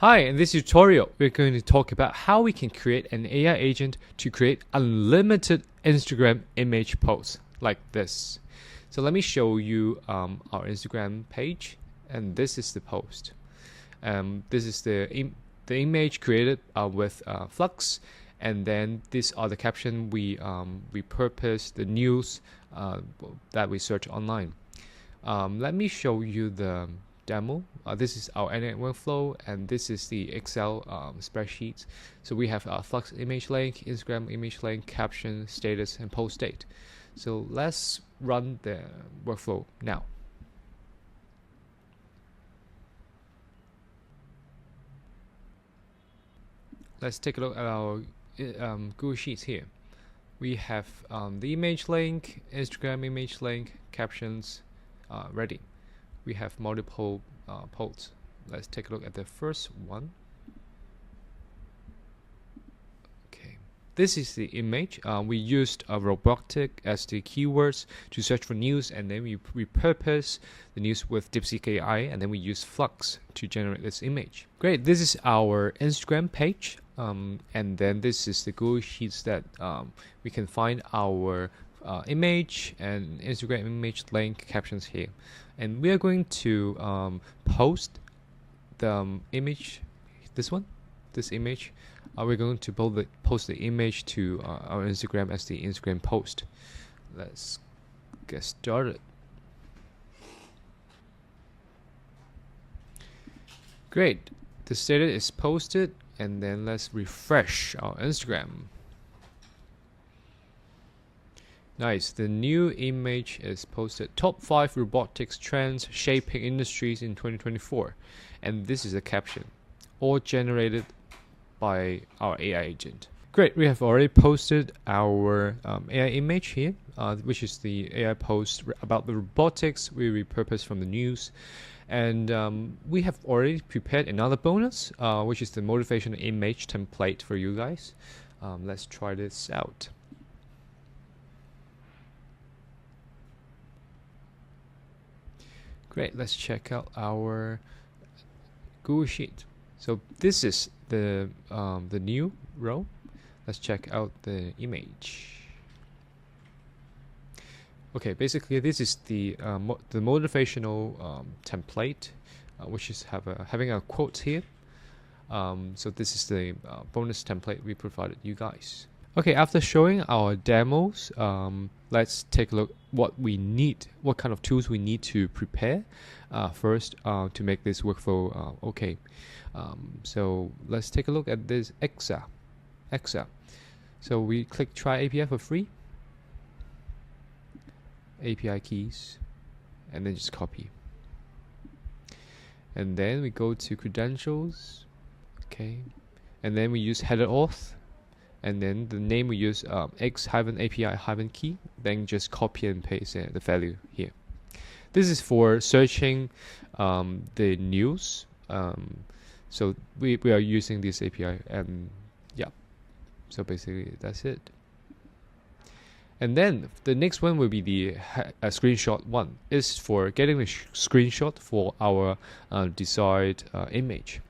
Hi, in this tutorial, we're going to talk about how we can create an AI agent to create unlimited Instagram image posts like this. So let me show you our Instagram page, and this is the post. This is the image created with Flux, and then these are the caption we repurpose the news that we search online. Let me show you the demo. This is our end workflow, and this is the Excel spreadsheet. So we have our Flux image link, Instagram image link, caption, status, and post date. So let's run the workflow now. Let's take a look at our Google Sheets here. We have the image link, Instagram image link, captions ready. We have multiple posts. Let's take a look at the first one. Okay, this is the image. We used robotic as the keywords to search for news, and then we repurpose the news with Deepseek AI, and then we use Flux to generate this image. Great, this is our Instagram page, and then this is the Google Sheets that we can find our image and Instagram image link captions here, and we are going to post the image, this image. We're going to post the image to our Instagram as the Instagram post. Let's get started. Great, the status is posted, and then let's refresh our Instagram. Nice, the new image is posted. Top 5 robotics trends shaping industries in 2024. And this is a caption, all generated by our AI agent. Great, we have already posted our AI image here, which is the AI post about the robotics we repurposed from the news. And we have already prepared another bonus, which is the motivational image template for you guys. Let's try this out. Great, let's check out our Google Sheet. So this is the new row. Let's check out the image. Okay, basically this is the motivational template, which is having a quote here. So this is the bonus template we provided you guys. Okay, after showing our demos, let's take a look what kind of tools we need to prepare first to make this workflow okay. So let's take a look at this Exa. So we click try API for free, API keys, and then just copy. And then we go to credentials, okay, and then we use header auth. And then the name we use x-API-key, then just copy and paste the value here. This is for searching the news. So we are using this API, and yeah, so basically that's it. And then the next one will be the ScreenshotOne. Is for getting the screenshot for our desired image,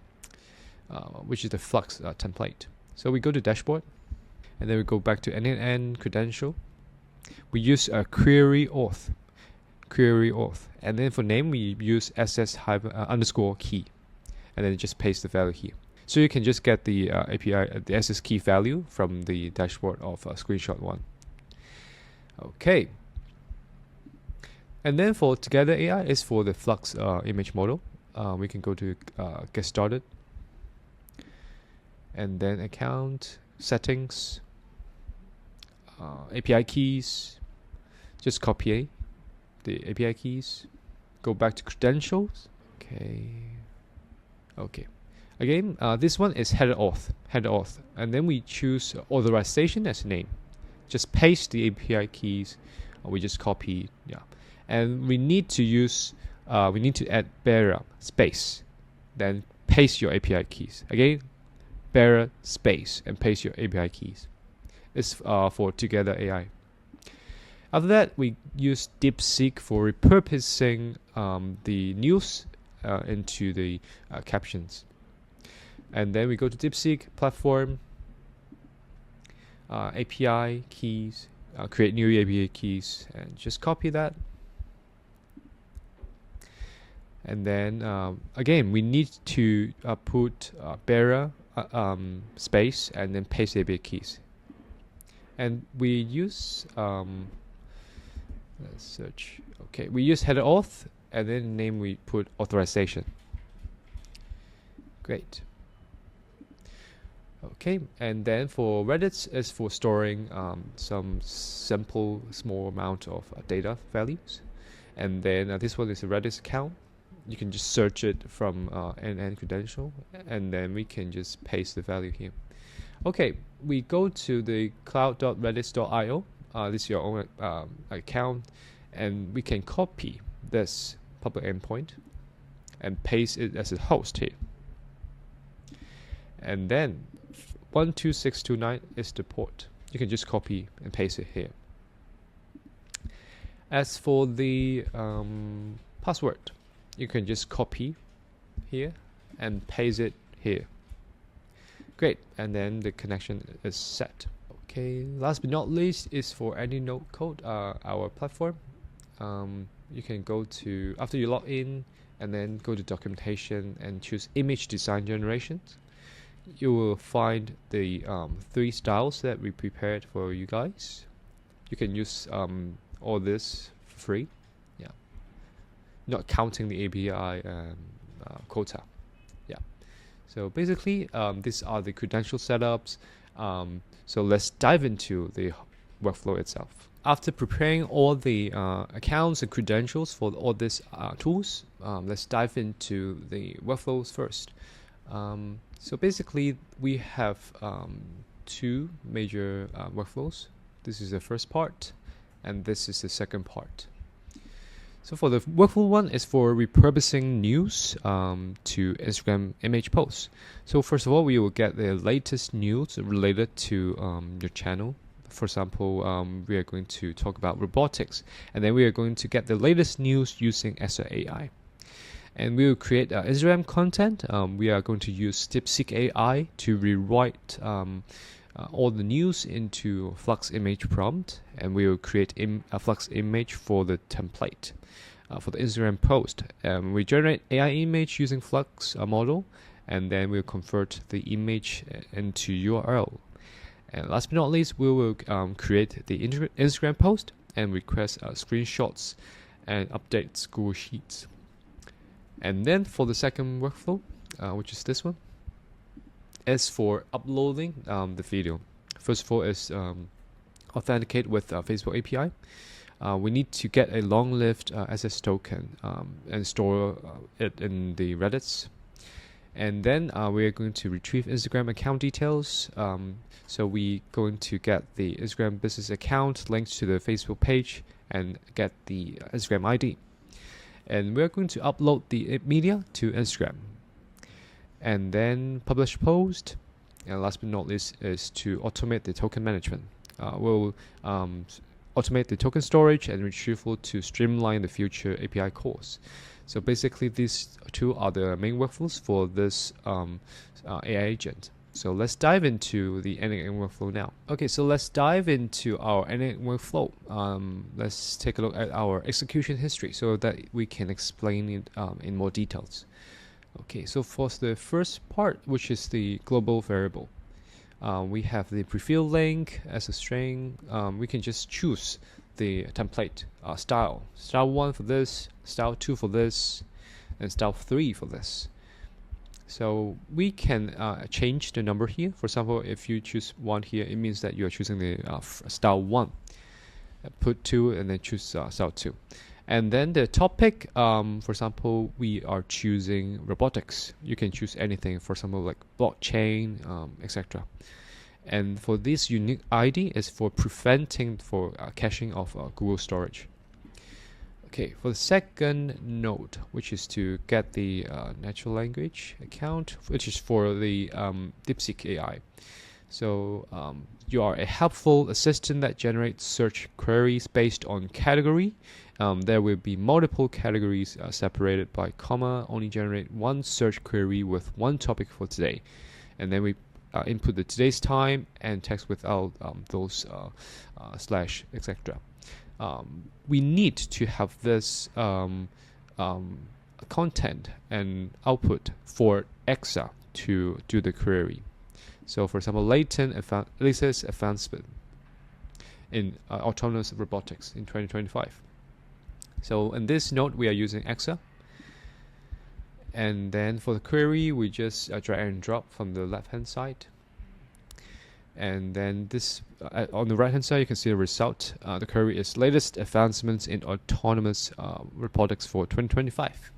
which is the Flux template. So we go to dashboard, and then we go back to end credential. We use a query auth, and then for name we use ss_ key, and then just paste the value here. So you can just get the API, the SS key value from the dashboard of ScreenshotOne. Okay. And then for Together AI is for the Flux image model. We can go to get started, and then account, settings, API keys, just copy the API keys, go back to credentials. Okay. Again, this one is header auth, and then we choose authorization as name. Just paste the API keys. We just copy, yeah, and we need to add bearer space, then paste your API keys. Again, bearer space and paste your API keys. It's for Together AI. After that, we use Deepseek for repurposing the news into the captions. And then we go to Deepseek platform, API keys, create new API keys, and just copy that. And then again, we need to put bearer space and then paste API keys. And we use let's search. Okay, we use header auth, and then name we put authorization. Great. Okay, and then for Redis is for storing some simple small amount of data values. And then this one is a Redis account. You can just search it from NN credential, and then we can just paste the value here. Okay, we go to the cloud.redis.io. This is your own account, and we can copy this public endpoint and paste it as a host here. And then 12629 is the port. You can just copy and paste it here. As for the password, you can just copy here and paste it here. Great, and then the connection is set. Okay, last but not least is for AndyNoCode, our platform. You can go to, after you log in, and then go to documentation and choose image design generation. You will find the 3 styles that we prepared for you guys. You can use all this for free, yeah, not counting the API quota. Yeah, so basically these are the credential setups. So let's dive into the workflow itself. After preparing all the accounts and credentials for all these tools, let's dive into the workflows first. So basically, we have 2 major workflows. This is the first part, and this is the second part. So for the workflow one is for repurposing news to Instagram image posts. So first of all, we will get the latest news related to your channel. For example, we are going to talk about robotics, and then we are going to get the latest news using Exa AI. And we will create Instagram content. We are going to use Deepseek AI to rewrite all the news into Flux image prompt, and we will create a Flux image for the template for the Instagram post. We generate AI image using Flux model, and then we'll convert the image into URL. And last but not least, we will create the Instagram post and request screenshots and updates Google Sheets. And then for the second workflow, which is this one, is for uploading the video. First of all is authenticate with Facebook API. We need to get a long-lived SS token and store it in the Redis. And then we are going to retrieve Instagram account details. So we going to get the Instagram business account linked to the Facebook page and get the Instagram ID. And we're going to upload the media to Instagram. And then publish post. And last but not least is to automate the token management. We'll automate the token storage and retrieval to streamline the future API calls. So basically, these 2 are the main workflows for this AI agent. So let's dive into the end-to-end workflow now. Okay, so let's dive into our end-to-end workflow. Let's take a look at our execution history so that we can explain it in more details. Okay, so for the first part, which is the global variable, we have the prefilled link as a string. We can just choose the template style 1 for this, style 2 for this, and style 3 for this. So we can change the number here. For example, if you choose 1 here, it means that you are choosing the style 1. Put 2 and then choose style 2. And then the topic, for example, we are choosing robotics. You can choose anything, for example, like blockchain, etc. And for this unique ID is for preventing for caching of Google storage. Okay, for the second node, which is to get the natural language account, which is for the Deepseek AI. So you are a helpful assistant that generates search queries based on category there will be multiple categories separated by comma. Only generate one search query with one topic for today. And then we input the today's time and text without those slash, etc. We need to have this content and output for Exa to do the query. So for example, latest advancement in autonomous robotics in 2025. So in this node, we are using Exa. And then for the query, we just drag and drop from the left-hand side. And then this on the right-hand side, you can see the result. The query is latest advancements in autonomous robotics for 2025.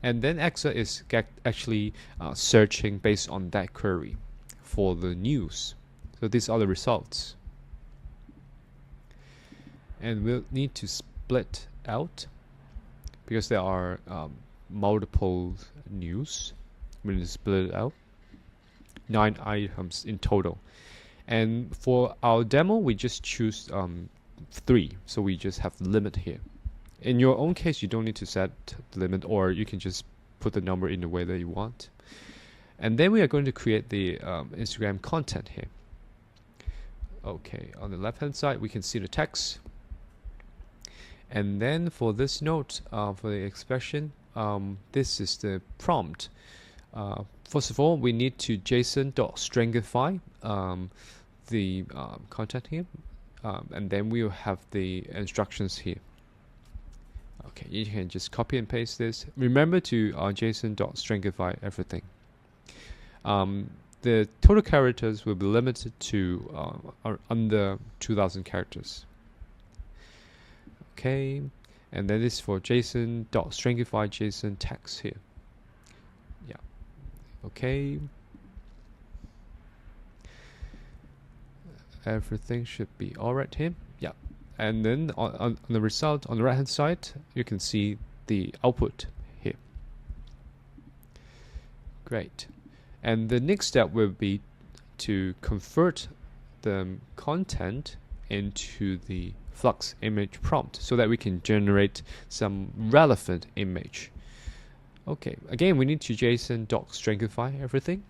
And then Exa is actually searching based on that query for the news. So these are the results. And we'll need to split out because there are multiple news. We need to split it out. 9 items in total. And for our demo, we just choose 3. So we just have the limit here. In your own case, you don't need to set the limit, or you can just put the number in the way that you want. And then we are going to create the Instagram content here. Okay, on the left-hand side, we can see the text. And then for this note, for the expression, this is the prompt. First of all, we need to JSON.stringify the content here. And then we will have the instructions here. Okay, you can just copy and paste this. Remember to JSON.stringify everything. The total characters will be limited to under 2,000 characters. Okay, and then this for JSON.stringify JSON text here. Yeah, okay. Everything should be alright here. Yeah. And then on the result on the right hand side, you can see the output here. Great. And the next step will be to convert the content into the Flux image prompt so that we can generate some relevant image. Okay, again, we need to JSON.stringify everything.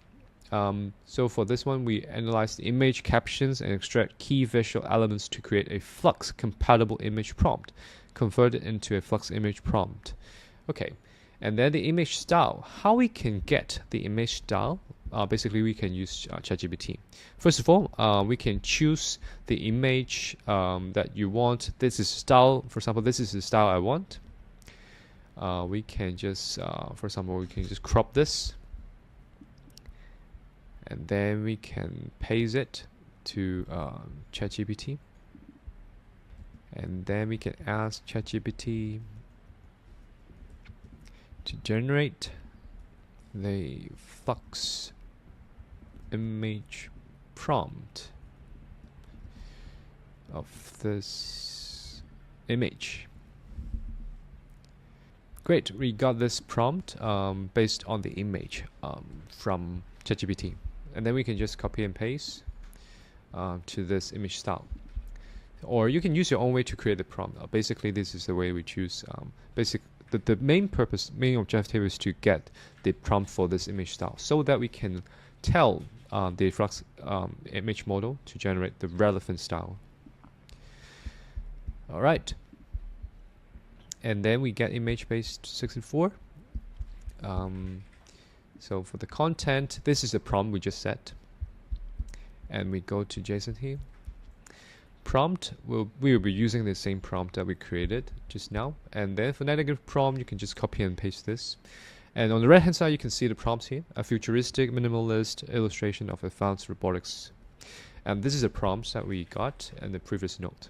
So for this one, we analyze the image captions and extract key visual elements to create a Flux compatible image prompt, convert it into a Flux image prompt. Okay, and then the image style. How we can get the image style? Basically, we can use ChatGPT. First of all, we can choose the image that you want. This is style. For example, this is the style I want. We can just, for example, we can just crop this. And then we can paste it to ChatGPT. And then we can ask ChatGPT to generate the Flux image prompt of this image. Great, we got this prompt based on the image from ChatGPT. And then we can just copy and paste to this image style. Or you can use your own way to create the prompt. Basically, this is the way we choose. The main objective is to get the prompt for this image style so that we can tell the Flux image model to generate the relevant style. All right. And then we get image-based 64. So for the content, this is the prompt we just set. And we go to JSON here. Prompt, we will be using the same prompt that we created just now. And then for negative prompt, you can just copy and paste this. And on the right hand side, you can see the prompts here. A futuristic minimalist illustration of advanced robotics. And this is the prompts that we got in the previous note.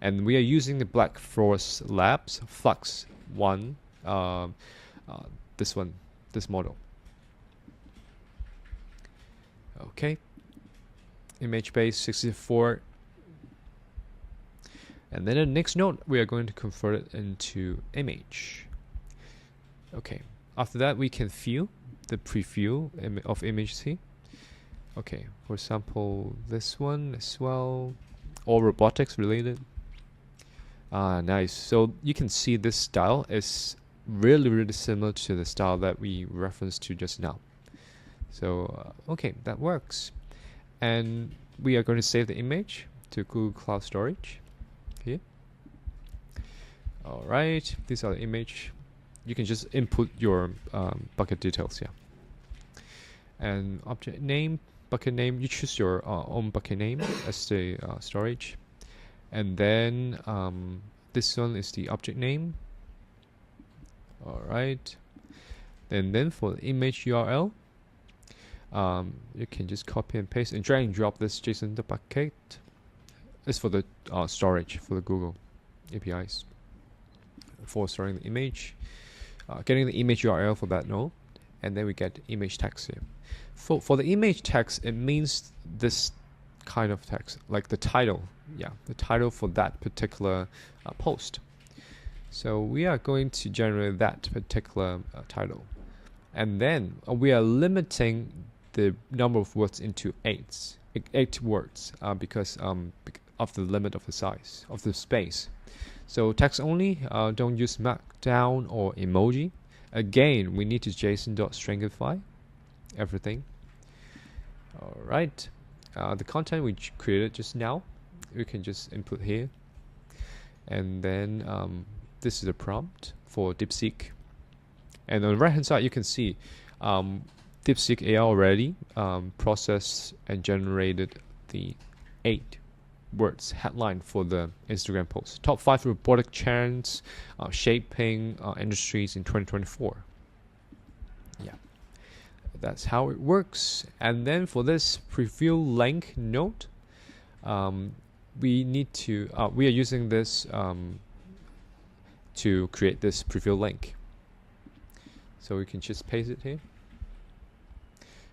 And we are using the Black Forest Labs Flux 1, this model. Okay, image base 64. And then the next node, we are going to convert it into image. Okay, after that, we can view the preview of images here. Okay, for example, this one as well, all robotics related. Nice. So you can see this style is really similar to the style that we referenced to just now. So okay, that works. And we are going to save the image to Google Cloud Storage here. All right, these are the image. You can just input your bucket details here. And object name, bucket name, you choose your own bucket name as the storage. And then this one is the object name. All right. And then for the image URL, you can just copy and paste and drag and drop this JSON bucket. It's for the storage for the Google APIs for storing the image, getting the image URL for that node, and then we get the image text here. For the image text, it means this kind of text, like the title. Yeah, the title for that particular post. So we are going to generate that particular title. And then we are limiting the number of words into 8 words because of the limit of the size of the space. So text only, don't use markdown or emoji. Again, we need to JSON.stringify everything. All right, the content we created just now, we can just input here. And then this is the prompt for Deepseek. And on the right hand side, you can see Deepseek AI already processed and generated the 8 words headline for the Instagram post. Top 5 robotic trends shaping industries in 2024. Yeah, that's how it works. And then for this preview link node, we need to we are using this to create this preview link. So we can just paste it here.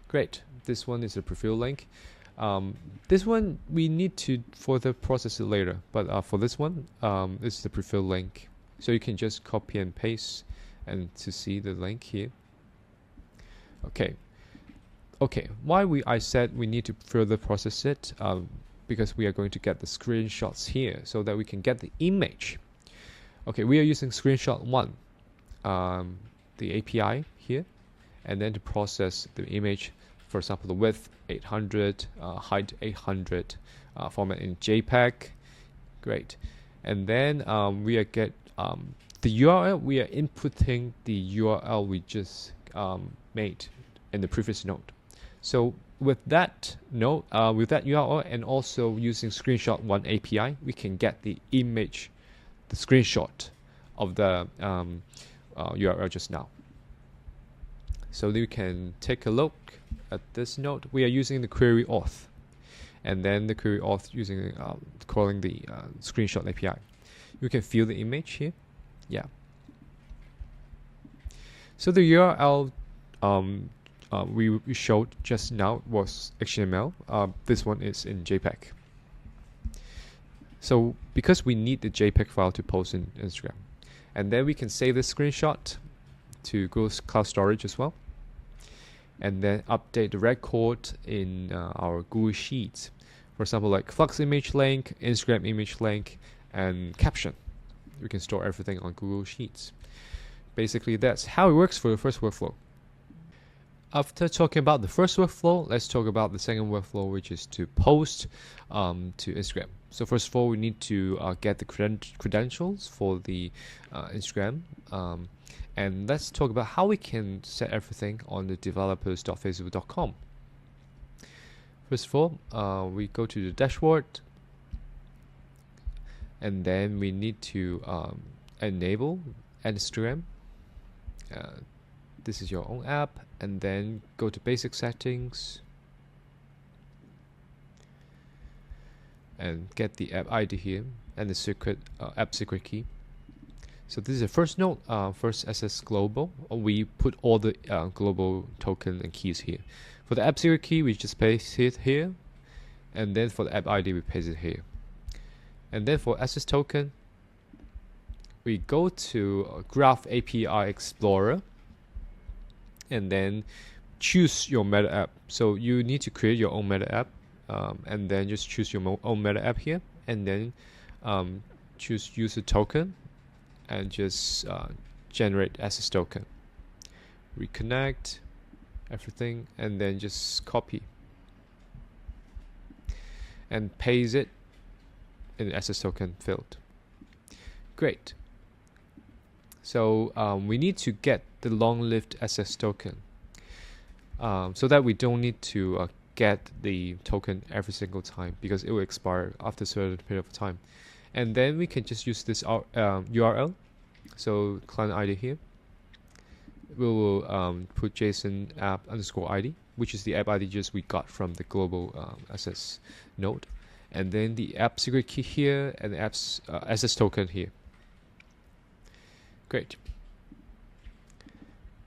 Great. This one is a preview link. This one we need to further process it later, but for this one, this is the preview link. So you can just copy and paste and to see the link here. Okay. Okay. Why I said we need to further process it? Because we are going to get the screenshots here so that we can get the image. Okay, we are using ScreenshotOne, the API here, and then to process the image. For example, the width 800, height 800, format in JPEG. Great. And then we are the URL. We are inputting the URL we just made in the previous node. So with that node, with that URL, and also using ScreenshotOne API, we can get the image, the screenshot of the URL just now. So you can take a look at this node. We are using the query auth, and then the query auth using calling the screenshot API. You can view the image here. Yeah. So the URL we showed just now was HTML. This one is in JPEG. So because we need the JPEG file to post in Instagram, and then we can save the screenshot to Google Cloud Storage as well, and then update the record in our Google Sheets. For example, like Flux image link, Instagram image link, and caption. We can store everything on Google Sheets. Basically, that's how it works for the first workflow. After talking about the first workflow, let's talk about the second workflow, which is to post to Instagram. So first of all, we need to get the credentials for the Instagram. And let's talk about how we can set everything on the developers.facebook.com. First of all, we go to the dashboard, and then we need to enable Instagram. This is your own app, and then go to basic settings and get the app ID here and the secret app secret key. So this is the first node, first SS global. We put all the global token and keys here. For the app secret key, we just paste it here, and then for the app ID, we paste it here. And then for SS token, we go to Graph API Explorer, and then choose your meta app. So you need to create your own meta app, and then just choose your own meta app here, and then choose user token and just generate access token. Reconnect everything and then just copy and paste it in the access token field. Great. So we need to get the long-lived access token so that we don't need to get the token every single time, because it will expire after a certain period of time. And then we can just use this URL. So client ID here. We will put JSON app underscore ID, which is the app ID just we got from the global access node. And then the app secret key here and the app's access token here. Great.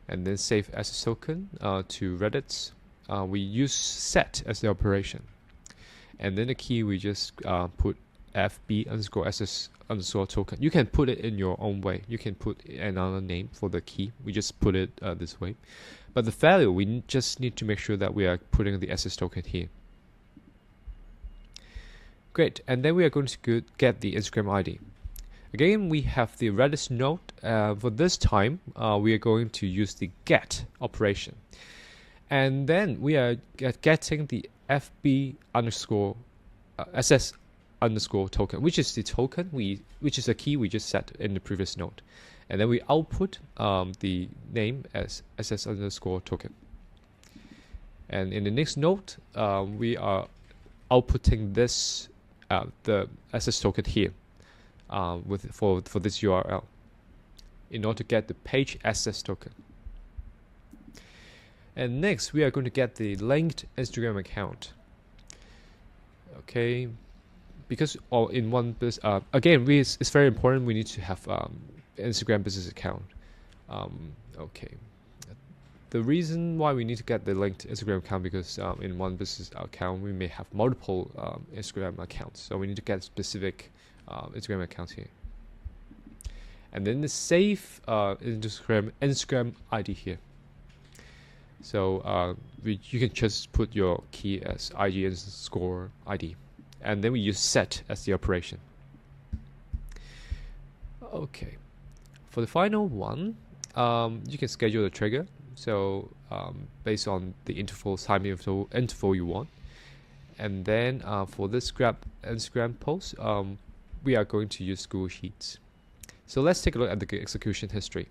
And then save access token to Redis. We use set as the operation. And then the key we just put FB underscore access underscore token. You can put it in your own way. You can put another name for the key. We just put it this way. But the value, we just need to make sure that we are putting the access token here. Great. And then we are going to get the Instagram ID. Again, we have the Redis node. For this time, we are going to use the get operation. And then we are getting the FB underscore SS underscore token, which is the token which is a key we just set in the previous node. And then we output the name as SS underscore token. And in the next node, we are outputting this the SS token here for this URL in order to get the page access token. And next, we are going to get the linked Instagram account. Okay, because all in one business. Again, it's very important. We need to have Instagram business account. Okay. The reason why we need to get the linked Instagram account because in one business account we may have multiple Instagram accounts, so we need to get specific Instagram accounts here. And then the save Instagram ID here. So you can just put your key as IG underscore ID, and then we use set as the operation. Okay, for the final one, you can schedule the trigger. So based on the interval, time interval you want, and then for this grab Instagram post, we are going to use Google Sheets. So let's take a look at the execution history.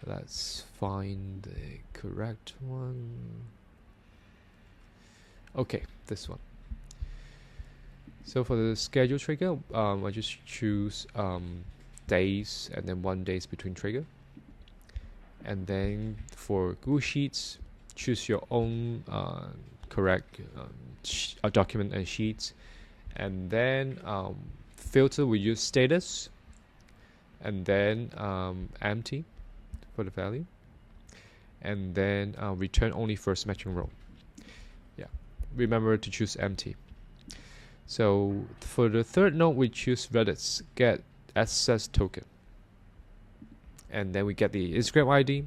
Let's find the correct one. Okay, this one. So for the schedule trigger, I just choose days and then 1 day between trigger. And then for Google Sheets, choose your own correct document and sheets. And then filter, we use status. And then empty for the value. And then return only first matching row. Yeah, remember to choose empty. So for the third node, we choose Redis get access token. And then we get the Instagram ID,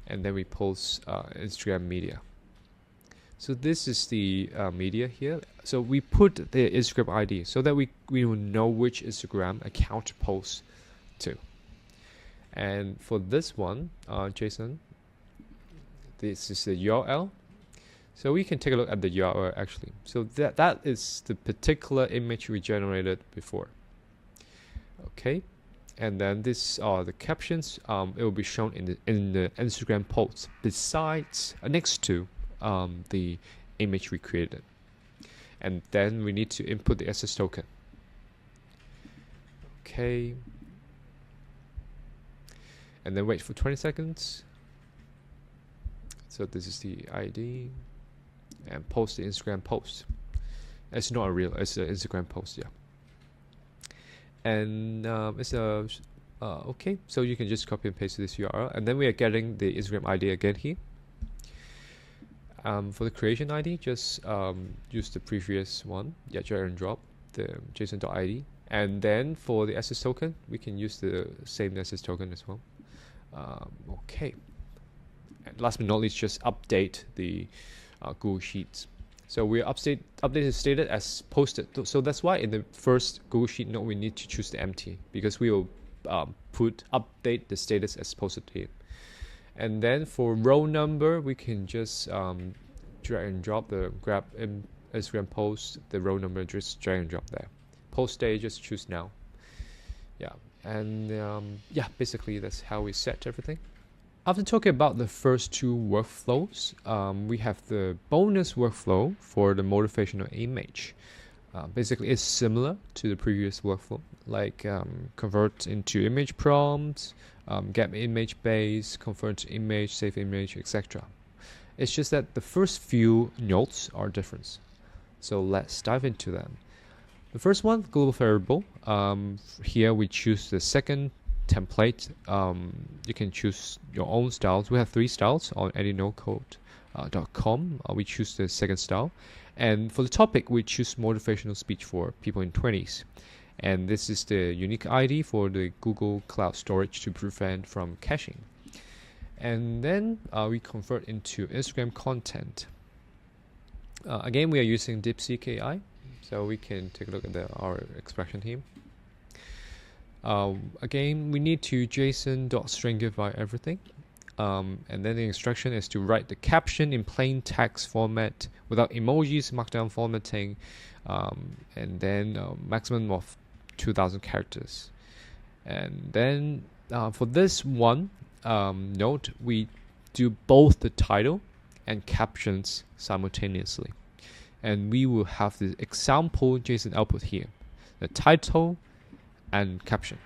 and then we post Instagram media. So this is the media here. So we put the Instagram ID so that we will know which Instagram account to post to. And for this one, JSON, this is the URL. So we can take a look at the URL actually. So that is the particular image we generated before. Okay. And then this are the captions. It will be shown in the Instagram post besides next to the image we created. And then we need to input the access token. Okay. And then wait for 20 seconds. So this is the ID, and post the Instagram post. It's not a real, it's an Instagram post, yeah. And it's a okay, so you can just copy and paste this URL, and then we are getting the Instagram ID again here. For the creation ID, just use the previous one, yeah, drag and drop the JSON.id, and then for the access token, we can use the same access token as well. Okay, and last but not least, just update the Google Sheets. So we update the status as posted. So that's why in the first Google Sheet note we need to choose the empty, because we will update the status as posted here. And then for row number, we can just drag and drop the grab Instagram post, the row number, just drag and drop there. Post day, just choose now. Yeah, and yeah, basically that's how we set everything. After talking about the first two workflows, we have the bonus workflow for the motivational image. Basically, it's similar to the previous workflow, like convert into image prompts, get image base, convert to image, save image, etc. It's just that the first few notes are different. So let's dive into them. The first one, global variable. Here we choose the second template. You can choose your own styles. We have 3 styles on AndyNoCode.com. We choose the second style. And for the topic, we choose motivational speech for people in 20s. And this is the unique ID for the Google Cloud Storage to prevent from caching. And then we convert into Instagram content. Again, we are using Deepseek AI. So we can take a look at our expression here. Again, we need to JSON.stringify everything. And then the instruction is to write the caption in plain text format without emojis, markdown formatting, and then maximum of 2,000 characters. And then for this one note, we do both the title and captions simultaneously. And we will have the example JSON output here, the title and caption.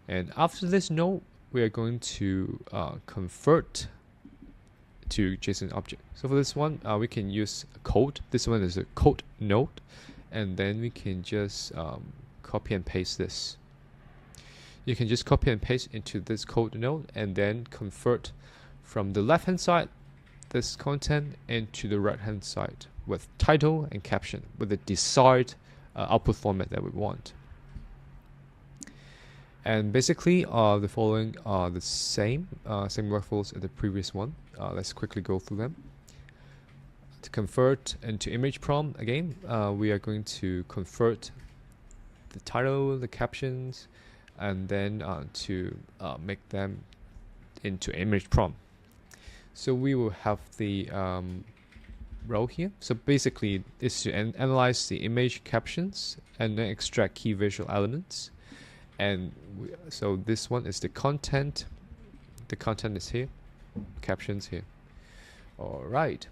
And after this note, we are going to convert to JSON object. So for this one, we can use a code. This one is a code node, and then we can just copy and paste this. You can just copy and paste into this code node, and then convert from the left-hand side this content into the right-hand side with title and caption with the desired output format that we want. And basically, the following are the same workflows as the previous one. Let's quickly go through them. To convert into image prompt, again, we are going to convert the title, the captions, and then to make them into image prompt. So we will have the row here. So basically, it's to analyze the image captions and then extract key visual elements. And so this one is the content. The content is here. Captions here. All right.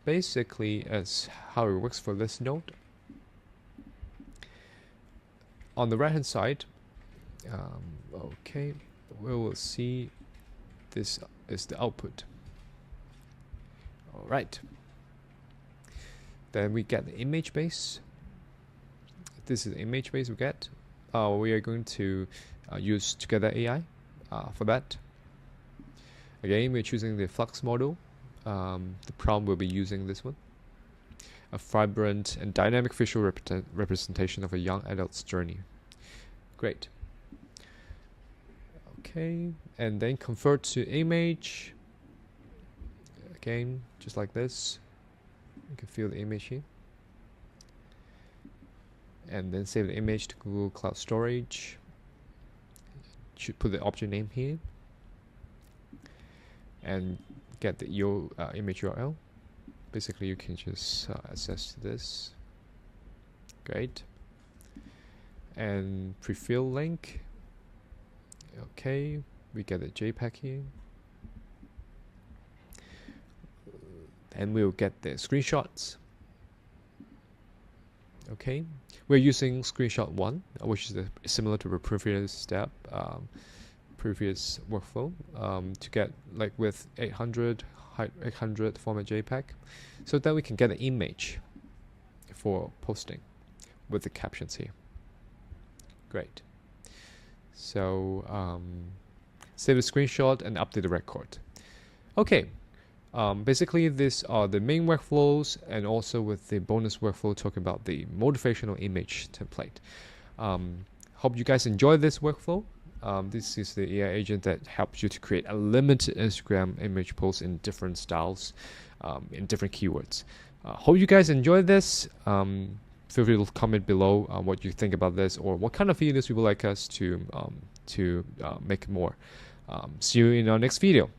Basically, as how it works for this node. On the right-hand side, okay, we will see this is the output. All right. Then we get the image base. This is the image base we get. We are going to use Together AI for that. Again, we're choosing the Flux model. The prompt will be using this one. A vibrant and dynamic visual representation of a young adult's journey. Great. Okay, and then convert to image. Again, just like this. You can feel the image here. And then save the image to Google Cloud Storage. Should put the object name here. And get the image URL. Basically, you can just access to this. Great. And prefill link. Okay, we get a JPEG here. And we'll get the screenshots. Okay, we're using screenshot1, which is similar to the previous step, previous workflow, to get like with 800 format JPEG, so that we can get an image for posting with the captions here. Great. So save the screenshot and update the record. Okay. Basically, these are the main workflows, and also with the bonus workflow talking about the motivational image template. Hope you guys enjoy this workflow. This is the AI agent that helps you to create a limited Instagram image post in different styles, in different keywords. Hope you guys enjoy this. Feel free to comment below what you think about this, or what kind of videos you would like us to make more. See you in our next video.